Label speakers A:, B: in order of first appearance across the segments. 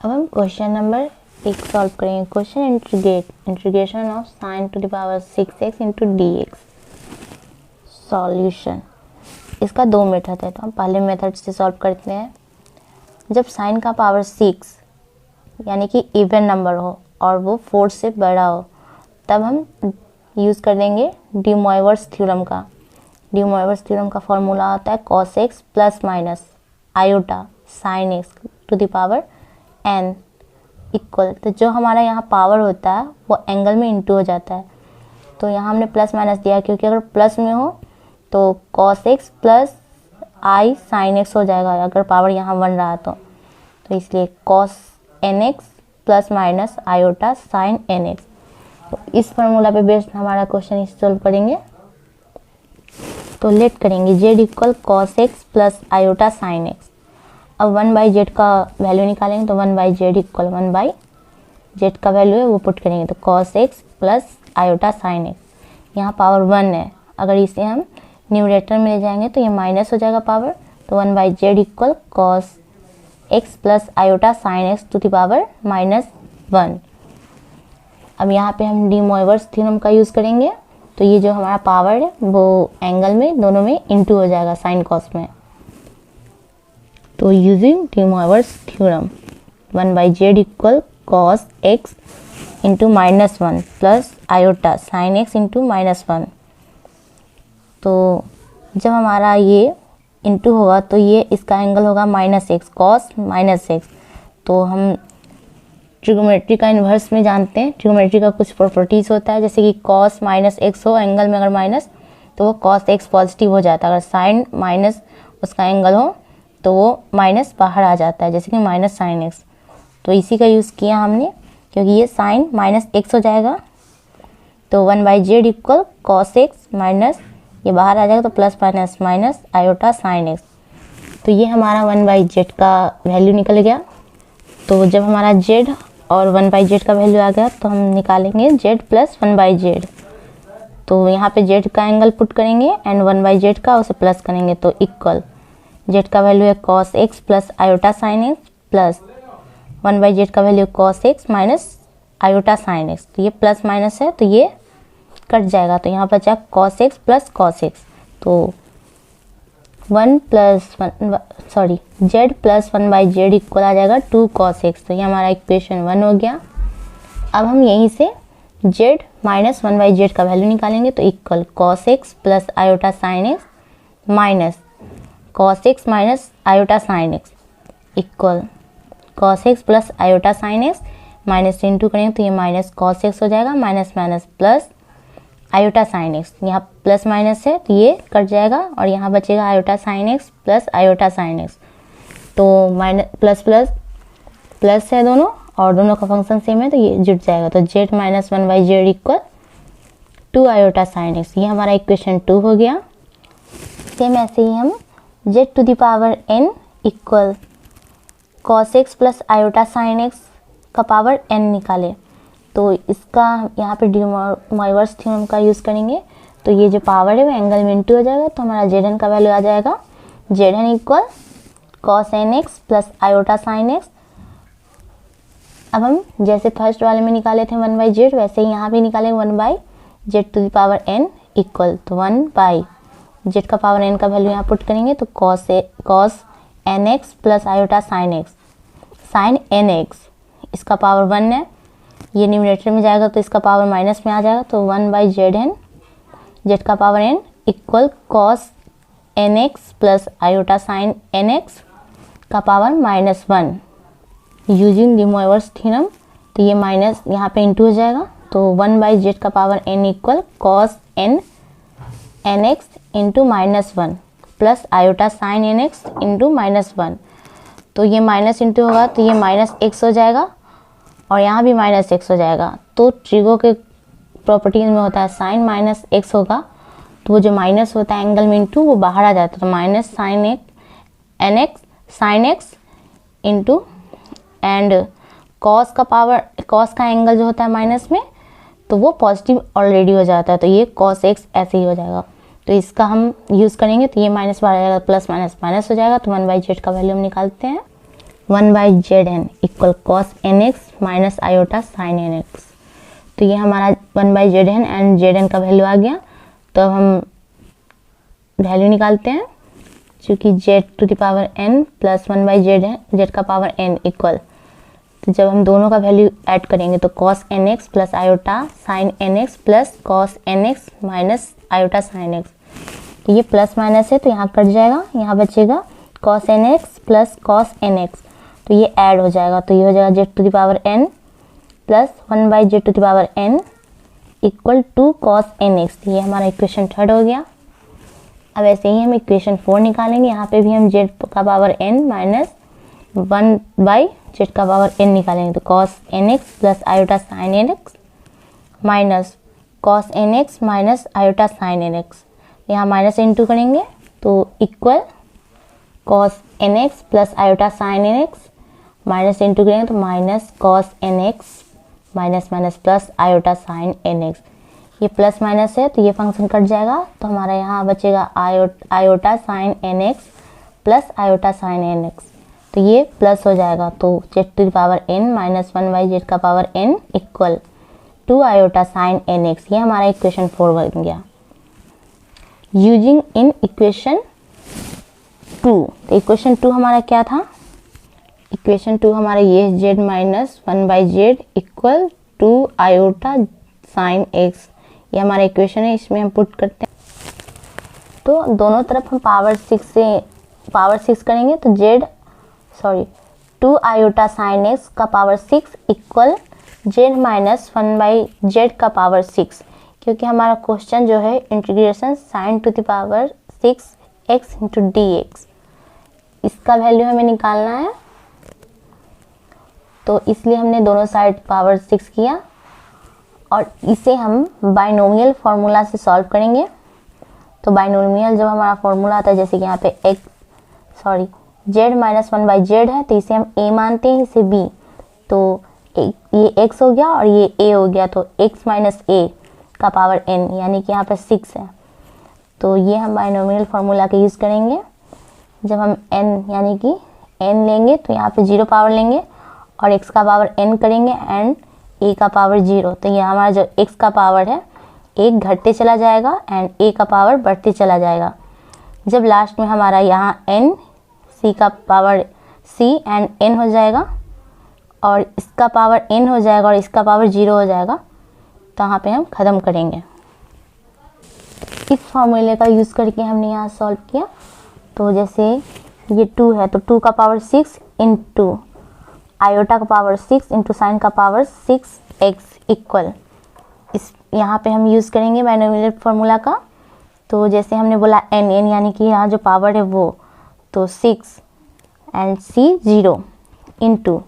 A: अब हम question number 1 solve करेंगे। Question integration of sine to the power 6x into d x. Solution, इसका 2 method है, तो हम पहले मेथड से सॉल्व करते हैं। जब साइन का पावर 6 यानी कि इवन नंबर हो और वो 4 से बड़ा हो, तब हम यूज़ कर देंगे डी मोइवर्स थ्योरम का। डी मोइवर्स थ्योरम का फॉर्मूला होता है cos x plus minus iota sine x to the power n equal, तो जो हमारा यहाँ पावर होता है वो एंगल में इंटू हो जाता है। तो यहाँ हमने प्लस माइनस दिया क्योंकि अगर प्लस में हो तो cos x प्लस आई साइन x हो जाएगा, अगर पावर यहाँ 1 रहा तो इसलिए cos nx plus minus iota sign nx। तो इस फार्मूला पे बेस्ड हमारा क्वेश्चन सॉल्व करेंगे। तो लेट करेंगे z equal cos x plus iota sine x। अब 1/z का वैल्यू निकालेंगे, तो 1/z इक्वल 1/z का वैल्यू है वो पुट करेंगे, तो cos x plus iota sine x। यहाँ पावर 1 है, अगर इसे हम न्यूमरेटर में ले जाएंगे तो ये माइनस हो जाएगा पावर, तो 1/z equal cos x plus iota sine x to the power -1। अब यहाँ पे हम डी मोइवर्स थ्योरम का यूज़ करेंगे, तो ये जो हमारा पावर है वो एंगल में दोनों में इंटू हो जाएगा साइन कॉस में। तो using D Moivre's theorem 1/z equal cos x into -1 plus iota sine x into -1। तो जब हमारा ये इंटू होगा तो ये इसका एंगल होगा -x, cos -x। तो हम ट्रिगोमेट्री का इन्वर्स में जानते हैं, ट्रिगोमेट्री का कुछ प्रॉपर्टीज़ होता है, जैसे कि cos -x हो एंगल में अगर माइनस तो वो cos x पॉजिटिव हो जाता है, अगर साइन माइनस उसका एंगल हो तो वो माइनस बाहर आ जाता है, जैसे कि माइनस साइन एक्स। तो इसी का यूज़ किया हमने क्योंकि ये साइन -x हो जाएगा, तो 1/z equal cos x minus ये बाहर आ जाएगा तो plus minus minus iota sine x। तो ये हमारा 1/z का वैल्यू निकल गया। तो जब हमारा z और 1/z का वैल्यू आ गया तो हम निकालेंगे z प्लस 1/z। तो यहाँ पे z का एंगल पुट करेंगे एंड 1/z का उसे प्लस करेंगे, तो इक्वल z का वैल्यू है cos x plus iota sine x plus 1/z का value cos x minus iota sine x। तो ये प्लस माइनस है तो ये कट जाएगा, तो यहाँ बचा cos x plus cos x। तो z प्लस 1/z इक्वल आ जाएगा 2 cos x। तो ये हमारा इक्वेशन 1 हो गया। अब हम यहीं से z माइनस 1/z का वैल्यू निकालेंगे, तो equal cos x plus iota sine x minus cos x minus iota sine x equal cos x plus iota sine x minus into करेंगे तो ये माइनस cos x हो जाएगा, minus minus plus iota sine x। यहाँ plus minus है तो ये cut जाएगा और यहाँ बचेगा iota sine x plus iota sine x। तो माइनस प्लस प्लस प्लस है दोनों और दोनों का फंक्शन सेम है तो ये जुड़ जाएगा, तो z minus 1/z equal 2 iota sine x। ये हमारा इक्वेशन 2 हो गया। सेम ऐसे ही हम z to the power n equal cos x plus iota sine x का पावर n निकाले, तो इसका यहाँ पे डी मोइवर्स थ्योरम का यूज़ करेंगे। तो ये जो पावर है वो एंगल में इंटू हो जाएगा, तो हमारा zn का वैल्यू आ जाएगा zn equal cos nx plus iota sine x। अब हम जैसे फर्स्ट वाले में निकाले थे 1/z, वैसे ही यहाँ भी निकालेंगे 1/z to the power n equal, तो 1/z का पावर n का वैल्यू यहाँ पुट करेंगे, तो cos nx plus iota sine x sine nx, इसका पावर 1 है, ये न्यूमरेटर में जाएगा तो इसका पावर माइनस में आ जाएगा, तो 1/zn z का power n equal cos nx plus iota sign nx का power -1 using D Moivre's theorem. तो ये माइनस यहाँ पे इंटू हो जाएगा, तो 1/z का power n equal cos nx into -1 plus iota sign nx into -1। तो ये माइनस इंटू होगा तो ये -x हो जाएगा और यहाँ भी -x हो जाएगा। तो ट्रिगो के प्रॉपर्टीज में होता है साइन माइनस x होगा तो वो जो माइनस होता है एंगल में इंटू वो बाहर आ जाता है, तो minus sine x into and cos का एंगल जो होता है माइनस में तो वो पॉजिटिव ऑलरेडी हो जाता है, तो ये cos x ऐसे ही हो जाएगा। तो इसका हम यूज़ करेंगे तो ये माइनस बाहर आ जाएगा, प्लस माइनस माइनस हो जाएगा, तो 1/z का वैल्यू हम निकालते हैं। 1/Zn equal cos nx minus iota sign nx। तो ये हमारा 1/Zn एंड Zn का वैल्यू आ गया। तो अब हम वैल्यू निकालते हैं, चूँकि z⁴n प्लस 1/Zn z का पावर n इक्वल, तो जब हम दोनों का वैल्यू ऐड करेंगे तो cos nx plus iota sign nx plus cos nx minus iota sine x। तो ये प्लस माइनस है तो यहाँ कट जाएगा, यहाँ बचेगा cos nx plus cos nx। तो ये ऐड हो जाएगा, तो ये हो जाएगा z⁴n plus 1/z⁴n equal to cos nx। ये हमारा इक्वेशन 3 हो गया। अब ऐसे ही हम इक्वेशन 4 निकालेंगे। यहाँ पे भी हम z का पावर n माइनस 1/z का पावर n निकालेंगे। तो cos nx plus iota sign nx minus cos nx minus iota sign nx, यहाँ माइनस इंटू करेंगे तो equal cos nx plus iota sign nx minus into करेंगे तो minus cos nx minus minus plus iota sign nx। ये plus minus है तो ये function cut जाएगा, तो हमारा यहाँ बचेगा iota sine nx plus iota sign nx। तो ये प्लस हो जाएगा, तो z⁴n माइनस 1/z का power n equal 2 iota sign nx। ये हमारा इक्वेशन 4 बन गया। यूजिंग इन इक्वेशन 2, तो इक्वेशन 2 हमारा क्या था? इक्वेशन 2 हमारा ये z minus 1/z equal 2 iota sine x। ये हमारा इक्वेशन है, इसमें हम पुट करते हैं। तो दोनों तरफ हम पावर 6 करेंगे तो 2 आयोटा साइन x का power 6 equal z minus 1/z का पावर 6, क्योंकि हमारा क्वेश्चन जो है integration sin to the power 6x into dx, इसका वैल्यू हमें निकालना है। तो इसलिए हमने दोनों साइड पावर 6 किया और इसे हम बाइनोमियल फार्मूला से सॉल्व करेंगे। तो बाइनोमियल जब हमारा फार्मूला आता है, जैसे कि यहाँ पे z माइनस 1/z है तो इसे हम a मानते हैं, इसे b, तो ये x हो गया और ये a हो गया, तो x माइनस a का पावर n यानी कि यहाँ पे 6 है। तो ये हम बाइनोमियल फार्मूला का यूज़ करेंगे। जब हम n यानी कि n लेंगे तो यहाँ पे 0 पावर लेंगे और x का पावर n करेंगे एंड a का पावर 0। तो ये हमारा जो x का पावर है 1 घटते चला जाएगा एंड a का पावर बढ़ते चला जाएगा। जब लास्ट में हमारा यहाँ n c का पावर c एंड n हो जाएगा और इसका पावर n हो जाएगा और इसका पावर 0 हो जाएगा, तो यहाँ पे हम ख़त्म करेंगे। इस फॉर्मूले का यूज़ करके हमने यहाँ सॉल्व किया। तो जैसे ये 2 है तो 2 का पावर 6 इंटू आयोटा का पावर 6 इंटू साइन का पावर 6x इक्वल, इस यहाँ पे हम यूज़ करेंगे बाइनोमियल फार्मूला का। तो जैसे हमने बोला n यानी कि यहाँ जो पावर है वो, तो 6 एंड c 0 इंटू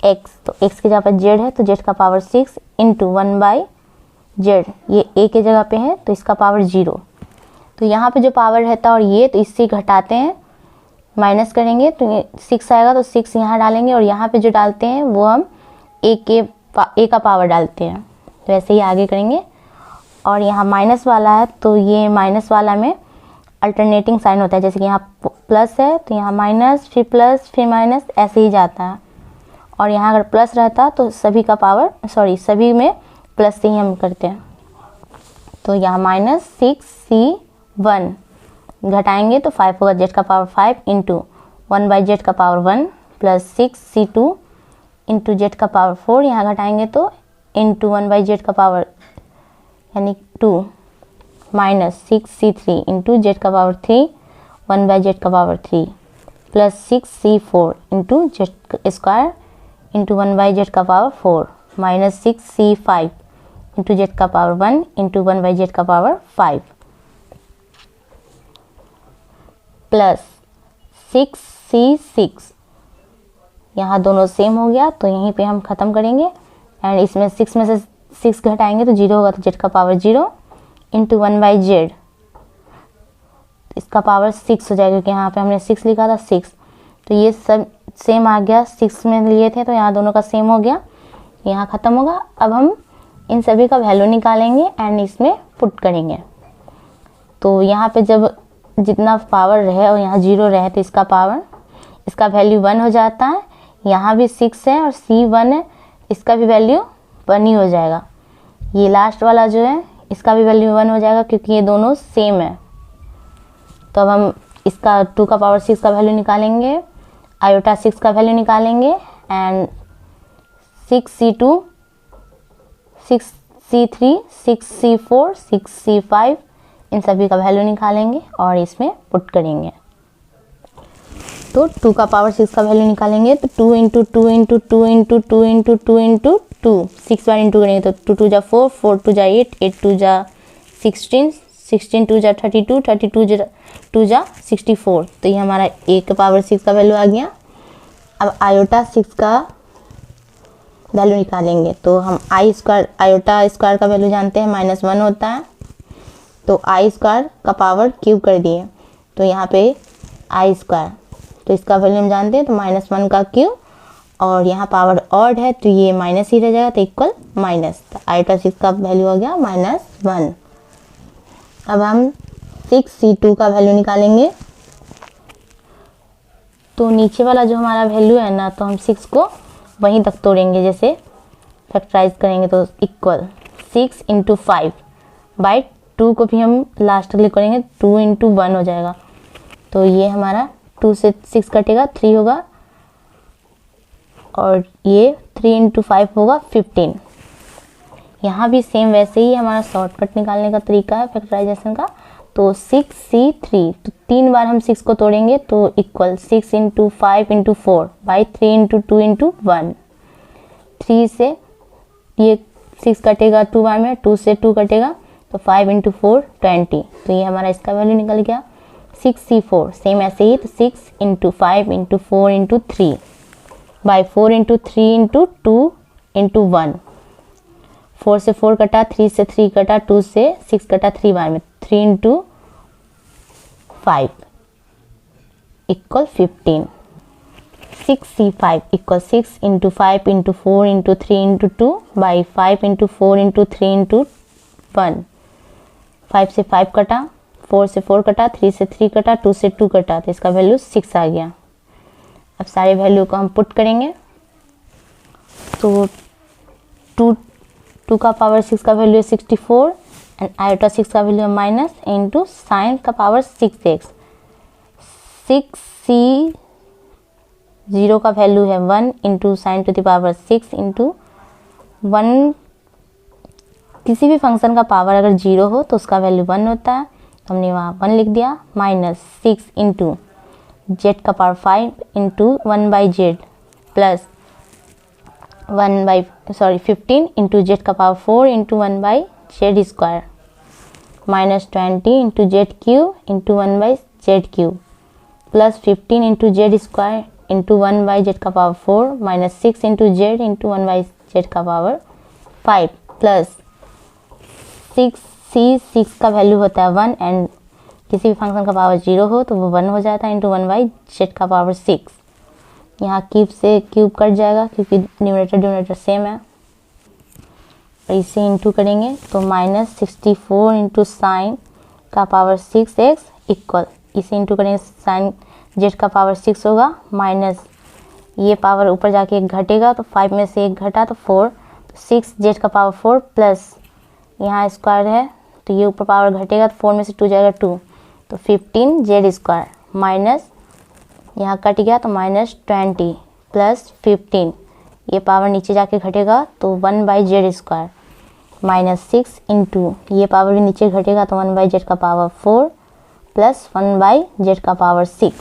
A: x, तो x की जगह पर z है तो z का पावर 6 इंटू 1/z, ये a के जगह पे है तो इसका पावर 0। तो यहाँ पे जो पावर रहता है और ये, तो इससे घटाते हैं, माइनस करेंगे तो ये 6 आएगा, तो 6 यहाँ डालेंगे और यहाँ पे जो डालते हैं वो हम a का पावर डालते हैं। तो ऐसे ही आगे करेंगे। और यहाँ माइनस वाला है तो ये माइनस वाला में अल्टरनेटिंग साइन होता है, जैसे कि यहाँ प्लस है तो यहाँ माइनस, फिर प्लस, फिर माइनस, ऐसे ही जाता है। और यहाँ अगर प्लस रहता तो सभी में प्लस से ही हम करते हैं। तो यहाँ माइनस 6c1 घटाएंगे तो 5 होगा, z का पावर 5 इंटू 1/z का power 1 plus 6c2 into z का पावर 4, यहाँ घटाएंगे तो इंटू 1/z का पावर यानी 2 माइनस 6c3 इंटू z का पावर 3 1/z का power 3 plus 6c4 into z square into 1/z का power 4 minus 6c5 into z का पावर 1 इंटू 1/z का पावर 5 प्लस 6c6, यहाँ दोनों सेम हो गया तो यहीं पे हम ख़त्म करेंगे। एंड इसमें 6 में से 6 घटाएंगे तो 0 होगा, तो z का पावर 0 इंटू 1/z, इसका पावर 6 हो जाएगा क्योंकि यहाँ पे हमने 6 लिखा था 6। तो ये सब सेम आ गया, 6 में लिए थे तो यहाँ दोनों का सेम हो गया, यहाँ ख़त्म होगा। अब हम इन सभी का वैल्यू निकालेंगे एंड इसमें पुट करेंगे। तो यहाँ पे जब जितना पावर रहे और यहाँ 0 रहे तो इसका पावर इसका वैल्यू 1 हो जाता है, यहाँ भी 6 है और C 1 है, इसका भी वैल्यू 1 ही हो जाएगा। ये लास्ट वाला जो है इसका भी वैल्यू 1 हो जाएगा क्योंकि ये दोनों सेम है। तो अब हम इसका 2 का पावर 6 का वैल्यू निकालेंगे, आयोटा 6 का वैल्यू निकालेंगे and 6C2, 6C3, 6C4, 6C5 इन सभी का वैल्यू निकालेंगे और इसमें पुट करेंगे। तो 2 का पावर 6 का वैल्यू निकालेंगे तो 2 into 2 into 2 into 2 into 2 into 2, 6 bar into करेंगे तो 2 2 जा 4, 4 2 जा 8, 8 2 जा 16, 16 2 जा 32, 32 2 जा 64। तो ये हमारा A का पावर 6 का वैल्यू आ गया। अब आयोटा 6 का वैल्यू निकालेंगे तो हम आई स्क्वायर, आयोटा स्क्वायर का वैल्यू जानते हैं -1 होता है, तो आई स्क्वायर का पावर क्यूब कर दिए तो यहाँ पे आई स्क्वायर, तो इसका वैल्यू हम जानते हैं तो -1 का क्यूब, और यहाँ पावर ऑड है तो ये माइनस ही रह जाएगा तो इक्वल माइनस, तो आयोटा 6 का वैल्यू हो गया -1। अब हम 6C2 का वैल्यू निकालेंगे तो नीचे वाला जो हमारा वैल्यू है ना, तो हम 6 को वहीं तक तोड़ेंगे, जैसे फैक्टराइज करेंगे तो इक्वल 6 इंटू 5 बाई 2 को भी हम लास्ट तक लिख करेंगे, 2 इंटू 1 हो जाएगा। तो ये हमारा 2 से 6 कटेगा 3 होगा और ये 3 इंटू 5 होगा 15। यहाँ भी सेम वैसे ही हमारा शॉर्टकट निकालने का तरीका है फैक्टराइजेशन का। तो 6C3, तो 3 बार हम 6 को तोड़ेंगे तो equal 6 into 5 into 4 by 3 into 2 into 1। 3 से ये 6 कटेगा 2 बार में, 2 से 2 कटेगा तो 5 इंटू 4 20। तो ये हमारा इसका वैल्यू निकल गया 6C4। सेम ऐसे ही तो 6 into 5 into 4 into 3 by 4 into 3 into 2 into 1। 4 से 4 कटा, 3 से 3 कटा, 2 से 6 कटा 3 बार में, 3 into 5 equal 15। 6C5 equal 6 into 5 into 4 into 3 into 2 by 5 into 4 into 3 into 1। 5 से 5 कटा, 4 से 4 कटा, 3 से 3 कटा, 2 से 2 कटा, तो इसका वैल्यू 6 आ गया। अब सारे वैल्यू को हम पुट करेंगे तो 2 का पावर 6 का वैल्यू है 64 एंड आयोटा 6 का वैल्यू है माइनस इंटू साइन का पावर 6x। 6C0 का वैल्यू है 1 into sine to the power 6 into 1। किसी भी फंक्शन का पावर अगर 0 हो तो उसका वैल्यू 1 होता है, तो हमने वहाँ 1 लिख दिया, माइनस 6 इंटू जेड का power 5 into 1 by z plus 15 into z का power 4 into 1 by z square minus 20 into z cube into 1 by z cube plus 15 into z square into 1 by z का power 4 minus 6 into z into 1 by z का power 5 plus 6C6 का value होता है 1 and किसी भी function का power 0 हो तो वो 1 हो जाता है इंटू 1 बाई जेड का पावर 6। यहाँ क्यूब से क्यूब कट जाएगा क्योंकि न्यूमरेटर डिनोमिनेटर सेम है, और इसे इंटू करेंगे तो माइनस 64 इंटू साइन का पावर 6x इक्वल, इसे इंटू करेंगे साइन जेड का पावर 6 होगा, माइनस ये पावर ऊपर जाके एक घटेगा तो 5 में से एक घटा तो 4, तो 6 जेड का पावर 4 प्लस यहाँ स्क्वायर है तो ये ऊपर पावर घटेगा तो 4 में से 2 जाएगा 2, तो 15 जेड स्क्वायर माइनस यहाँ कट गया तो माइनस 20 प्लस 15, ये पावर नीचे जाके घटेगा तो 1 by z square minus 6 into ये पावर भी नीचे घटेगा तो 1 बाई जेड का पावर 4 प्लस 1 बाई जेड का पावर 6।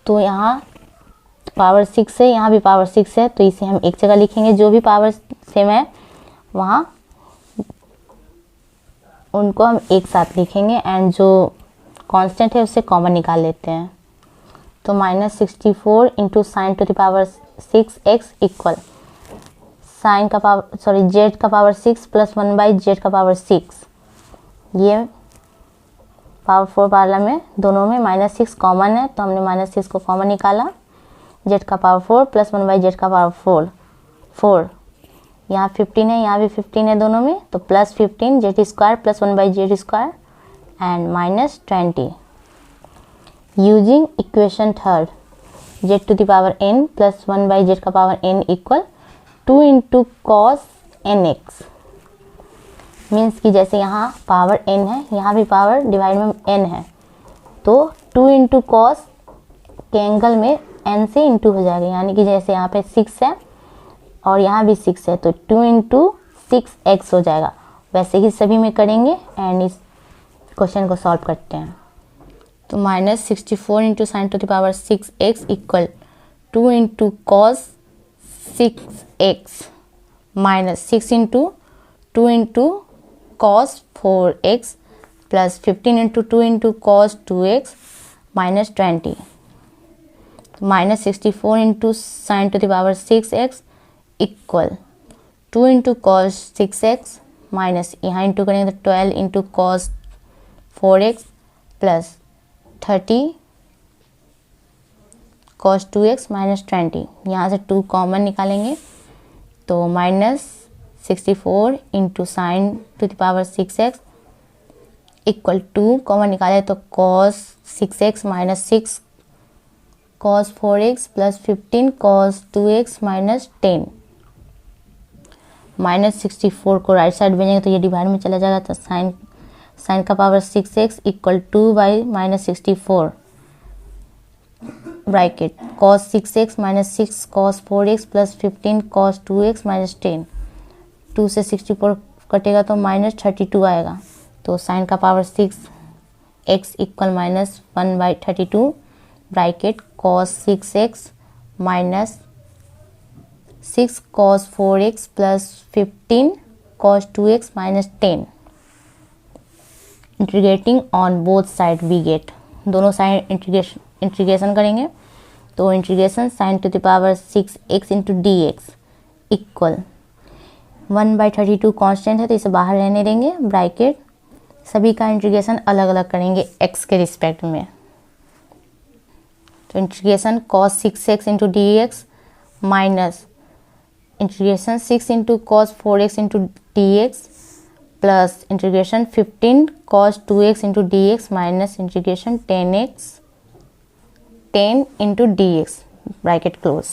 A: तो यहाँ पावर 6 है, यहाँ भी पावर 6 है, तो इसे हम एक जगह लिखेंगे, जो भी पावर सेम है वहाँ उनको हम एक साथ लिखेंगे एंड जो कांस्टेंट है उससे कॉमन निकाल लेते हैं। तो minus 64 into sine to the power 6x equal sine का पावर जेड का पावर 6 प्लस 1 बाई जेड का पावर 6। ये पावर 4 वाला में दोनों में -6 कॉमन है तो हमने -6 को कॉमन निकाला, जेड का पावर 4 प्लस 1 बाई जेड का पावर 4। यहाँ 15 है, यहाँ भी 15 है दोनों में, तो plus 15 z square plus 1 by z square and minus 20। Using equation third, z to the power n plus 1 by z का power n equal 2 into cos n x. Means कि जैसे यहाँ पावर n है, यहाँ भी पावर डिवाइड में n है, तो 2 इंटू कॉस के एंगल में n से इंटू हो जाएगा, यानी कि जैसे यहाँ पे 6 है और यहाँ भी 6 है, तो 2 इंटू 6x हो जाएगा। वैसे ही सभी में करेंगे एंड इस क्वेश्चन को सॉल्व करते हैं। तो -64 into sine to the power 6x equal 2 into cos 6x minus 6 into 2 into cos 4x plus 15 into 2 into cos 2x minus 20, -64 into sine to the power 6x equal 2 into cos 6x minus यहाँ into करेंगे तो 12 into cos 4x plus 30 cos 2x minus 20। यहाँ से 2 common निकालेंगे तो -64 into sine to the power 6x equal 2 common निकाले तो cos 6x minus 6 cos 4x plus 15 cos 2x minus 10। -64 को राइट साइड भेजेंगे तो ये डिवाइड में चला जाएगा, तो साइन का power 6x equal 2 by -64 bracket cos 6x minus 6 cos 4x plus 15 cos 2x minus 10। 2 से 64 कटेगा तो -32 आएगा, तो साइन का power 6x equal -1/32 bracket cos 6x minus 6 cos 4x plus 15 cos 2x minus 10। Integrating on both side we get, दोनों साइड integration करेंगे तो integration sine to the power 6x into d x equal 1/32 constant है तो इसे बाहर रहने देंगे, ब्रैकेट सभी का इंटीग्रेशन अलग अलग करेंगे x के रिस्पेक्ट में। तो integration cos 6x into d x minus integration 6 into cos 4x into d x plus integration 15 cos 2x into d x minus integration 10 into d x bracket close.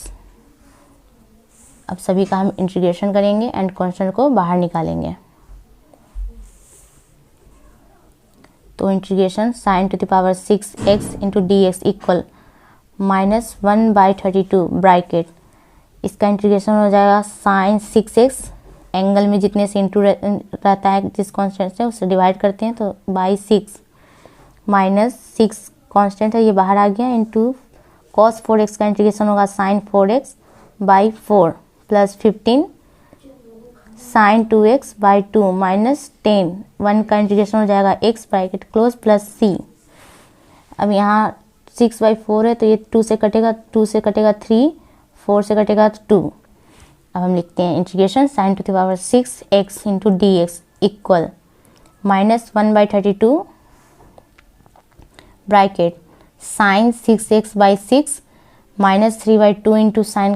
A: अब सभी का हम इंटीग्रेशन करेंगे and constant को बाहर निकालेंगे। तो integration sine to the power 6x into d x equal -1/32 bracket, इसका इंटीग्रेशन हो जाएगा साइन 6x, एंगल में जितने से इंटू रहता है जिस कांस्टेंट से उससे डिवाइड करते हैं तो बाई 6 माइनस 6 कांस्टेंट है ये बाहर आ गया, इंटू कॉस 4x का इंटीग्रेशन होगा sine 4x by 4 plus 15 sine 2x by 2 minus 10, 1 का इंटीग्रेशन हो जाएगा x bracket close plus c। अब यहाँ 6/4 है तो ये 2 से कटेगा 3, 4 से कटेगा 2। अब हम लिखते हैं integration sine to the power 6x into d x equal -1/32 bracket sine 6x by 6 minus 3/2 into sine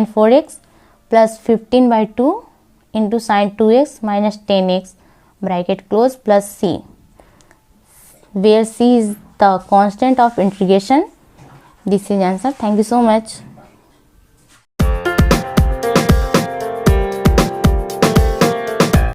A: 4x plus 15/2 into sine 2x minus 10x bracket close plus c, where c is the constant of integration. This is answer. Thank you so much.